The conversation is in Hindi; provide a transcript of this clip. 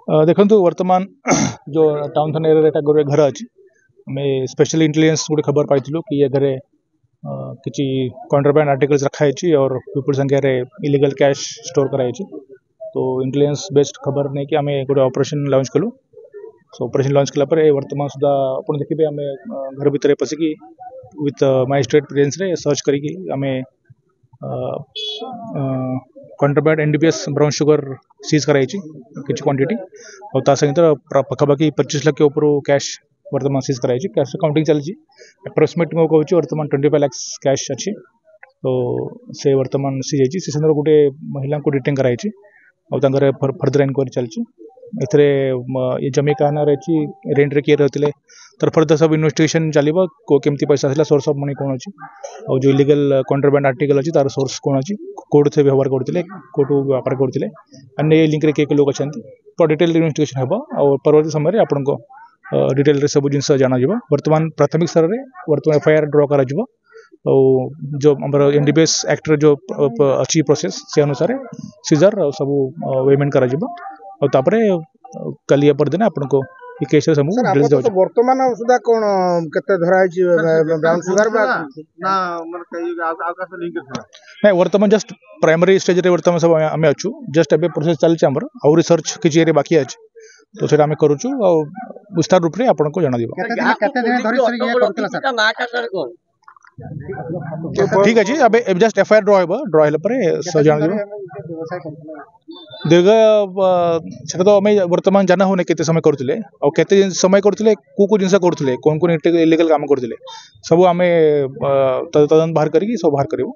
देखो वर्तमान जो टाउन थाना एरिया गोटे घर अच्छी आम स्पेशल इंटेलिजेंस गोटे खबर पाई कि ये घरे किसी कॉन्ट्राबैंड आर्टिकल्स रखाई और विपुल संख्यार इलीगल कैश स्टोर कराई। तो इंटेलिजेंस बेस्ड खबर नहीं कि आम गोटे ऑपरेशन लॉन्च कलु। सो ऑपरेशन लॉन्च कलापर वर्तमान सुधा आप देखिए आम घर भितर पशिकी विथ मजिस्ट्रेट प्रेजेंस रे सर्च करी आम contraband NDPS brown sugar seize कराई किसी क्वांटिटी और सहित पखापाखि 25 लाख के ऊपर कैश वर्तमान सीज कराई। कैश काउंटिंग चलती अप्रोक्सीमेट मैं कहूँ वर्तमान 25 लाख कैश अच्छी। तो से वर्तमान सीज से गोटे महिला को डिटेन कराई और फर्दर इनक्वारी चलती। ये जमी कहना रही रेंट रे किए रहते तर फर्दर सब इन्वेस्टिगेशन चलो केमती पैसा आसा सोर्स ऑफ मनी कौन अच्छी और जो इलीगल कॉन्ट्राबैंड आर्टिकल अच्छी तार सोर्स कौन अच्छी कोर्ट से व्यवहार करते कोर्ट व्यापार करते अन्य लिंक रे किए लोग अच्छा तो डिटेल इन्वेस्टिगेशन हम और परवर्ती समय आपन को डिटेल रे सब जिन जाना वर्तमान प्राथमिक स्तर में वर्तमान एफआईआर ड्र कर जो एनडीपीएस एक्ट जो अच्छी प्रोसेस से अनुसार सीजर सब पेमेंट कर कल परदिन आपन को केस वर्तमान सुधा कौन केते धरा ब्राउन शुगर ना नहीं वर्तमान जस्ट प्राइमरी स्टेज रे वर्तमान सब आम अच्छु जस्ट एबे प्रोसेस चलछि हमर और रिसर्च किछि एरे बाकी अछि तो सेटा आम करूछु और विस्तार रूप रे आपन को जाना दिबो। ठीक अच्छे अब जस्ट एफआईआर ड्र है जान दीर्घ से तो आम वर्तमान जाना होने केते समय करते और केते समय करते को जिन करते कौन कौन इलीगल काम करते सब आम तदंत बाहर करी सब बाहर करूँ।